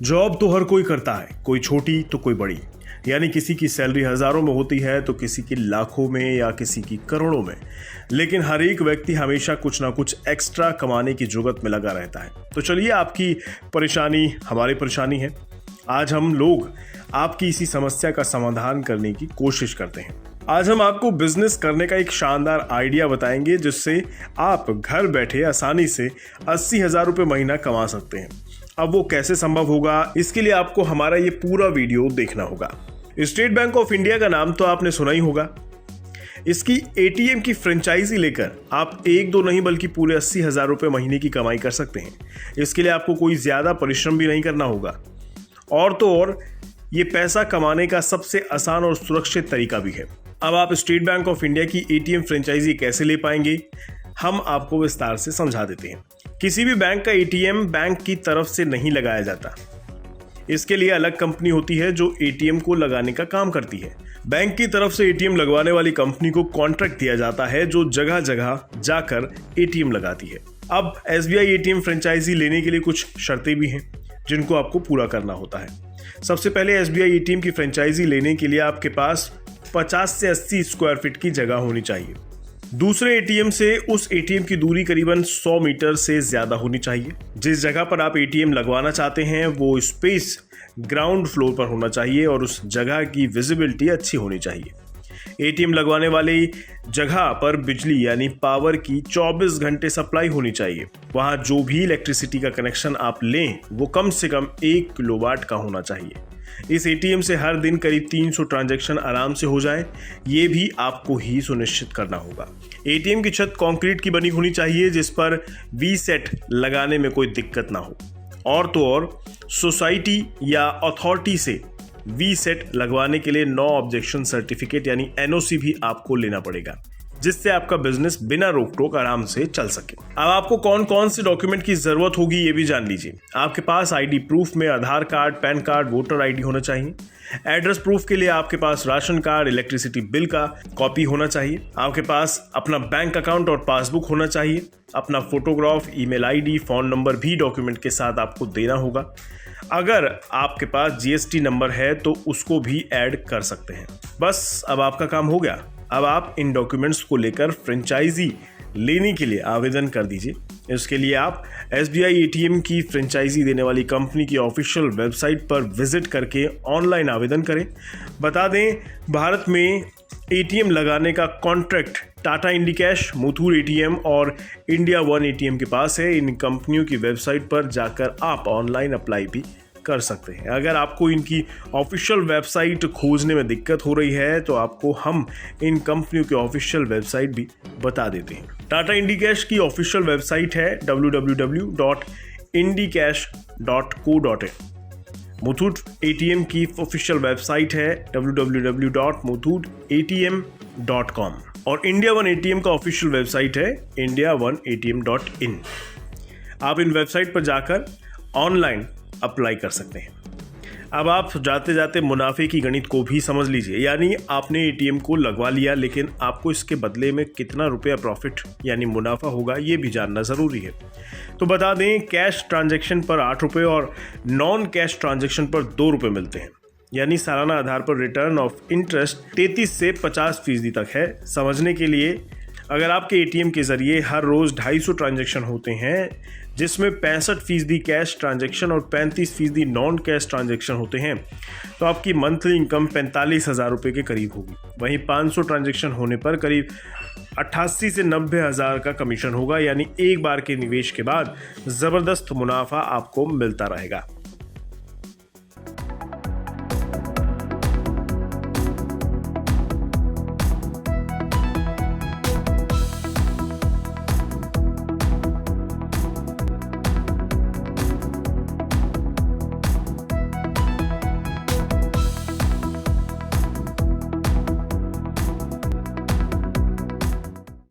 Job तो हर कोई करता है, कोई छोटी तो कोई बड़ी। यानी किसी की सैलरी हजारों में होती है तो किसी की लाखों में या किसी की करोड़ों में। लेकिन हर एक व्यक्ति हमेशा कुछ ना कुछ एक्स्ट्रा कमाने की जुगत में लगा रहता है। तो चलिए, आपकी परेशानी हमारी परेशानी है। आज हम लोग आपकी इसी समस्या का समाधान करने की कोशिश करते हैं। आज हम आपको बिजनेस करने का एक शानदार आइडिया बताएंगे जिससे आप घर बैठे आसानी से 80,000 रुपये महीना कमा सकते हैं। अब वो कैसे संभव होगा, इसके लिए आपको हमारा ये पूरा वीडियो देखना होगा। स्टेट बैंक ऑफ इंडिया का नाम तो आपने सुना ही होगा। इसकी एटीएम की फ्रेंचाइजी लेकर आप एक दो नहीं बल्कि पूरे 80,000 रुपये महीने की कमाई कर सकते हैं। इसके लिए आपको कोई ज्यादा परिश्रम भी नहीं करना होगा और तो और ये पैसा कमाने का सबसे आसान और सुरक्षित तरीका भी है। अब आप स्टेट बैंक ऑफ इंडिया की एटीएम फ्रेंचाइजी कैसे ले पाएंगे, हम आपको विस्तार से समझा देते हैं। किसी भी बैंक का एटीएम बैंक की तरफ से नहीं लगाया जाता। इसके लिए अलग कंपनी होती है जो एटीएम को लगाने का काम करती है। बैंक की तरफ से एटीएम लगवाने वाली कंपनी को कॉन्ट्रैक्ट दिया जाता है जो जगह जगह जाकर एटीएम लगाती है। अब एसबीआई एटीएम फ्रेंचाइजी लेने के लिए कुछ शर्तें भी हैं जिनको आपको पूरा करना होता है। सबसे पहले एसबीआई एटीएम की फ्रेंचाइजी लेने के लिए आपके पास 50 से 80 स्क्वायर फीट की जगह होनी चाहिए। दूसरे एटीएम से उस एटीएम की दूरी करीबन 100 मीटर से ज्यादा होनी चाहिए। जिस जगह पर आप एटीएम लगवाना चाहते हैं वो स्पेस ग्राउंड फ्लोर पर होना चाहिए और उस जगह की विजिबिलिटी अच्छी होनी चाहिए। एटीएम लगवाने वाली जगह पर बिजली यानी पावर की 24 घंटे सप्लाई होनी चाहिए। वहां जो भी इलेक्ट्रिसिटी का कनेक्शन आप लें वो कम से कम 1 किलोवाट का होना चाहिए। इस एटीएम से हर दिन करीब 300 ट्रांजैक्शन आराम से हो जाए, ये भी आपको ही सुनिश्चित करना होगा। एटीएम की छत कंक्रीट की बनी होनी चाहिए जिस पर वी सेट लगाने में कोई दिक्कत ना हो और तो और सोसाइटी या अथॉरिटी से वी सेट लगवाने के लिए नो ऑब्जेक्शन सर्टिफिकेट यानी एनओसी भी आपको लेना पड़ेगा जिससे आपका बिजनेस बिना रोक टोक आराम से चल सके। अब आपको कौन कौन से डॉक्यूमेंट की जरूरत होगी ये भी जान लीजिए। आपके पास आईडी प्रूफ में Aadhaar card, PAN card, voter ID होना चाहिए। एड्रेस प्रूफ के लिए आपके पास राशन कार्ड, इलेक्ट्रिसिटी बिल का कॉपी होना चाहिए। आपके पास अपना बैंक अकाउंट और पासबुक होना चाहिए। अपना photograph, email ID, phone number भी डॉक्यूमेंट के साथ आपको देना होगा। अगर आपके पास जीएसटी नंबर है तो उसको भी ऐड कर सकते हैं। बस अब आपका काम हो गया। अब आप इन डॉक्यूमेंट्स को लेकर फ्रेंचाइजी लेने के लिए आवेदन कर दीजिए। इसके लिए आप एसबीआई एटीएम की फ्रेंचाइजी देने वाली कंपनी की ऑफिशियल वेबसाइट पर विजिट करके ऑनलाइन आवेदन करें। बता दें, भारत में एटीएम लगाने का contract Tata Indicash, Muthoot ATM और इंडिया वन एटीएम के पास है। इन कंपनियों की वेबसाइट पर जाकर आप ऑनलाइन अप्लाई भी कर सकते हैं। अगर आपको इनकी ऑफिशियल वेबसाइट खोजने में दिक्कत हो रही है तो आपको हम इन कंपनियों की ऑफिशियल वेबसाइट भी बता देते हैं। टाटा इंडिकैश की ऑफिशियल वेबसाइट है www.indicash.co.in। मुथूट एटीएम की ऑफिशियल वेबसाइट है www.muthootATM.com और इंडिया वन एटीएम का ऑफिशियल वेबसाइट है indiaoneatm.in। आप इन वेबसाइट पर जाकर ऑनलाइन अप्लाई कर सकते हैं। अब आप जाते जाते मुनाफे की गणित को भी समझ लीजिए। यानी आपने एटीएम को लगवा लिया लेकिन आपको इसके बदले में कितना रुपया प्रॉफिट यानी मुनाफा होगा ये भी जानना ज़रूरी है। तो बता दें, कैश ट्रांजैक्शन पर 8 रुपये और नॉन कैश ट्रांजैक्शन पर 2 रुपये मिलते हैं। यानी सालाना आधार पर रिटर्न ऑफ इंटरेस्ट 33 से 50% तक है। समझने के लिए, अगर आपके एटीएम के जरिए हर रोज 250 ट्रांजैक्शन होते हैं जिसमें 65% कैश ट्रांजैक्शन और 35% नॉन कैश ट्रांजैक्शन होते हैं तो आपकी मंथली इनकम 45,000 रुपये के करीब होगी। वहीं 500 ट्रांजैक्शन होने पर करीब 88 से 90,000 का कमीशन होगा। यानी एक बार के निवेश के बाद ज़बरदस्त मुनाफा आपको मिलता रहेगा।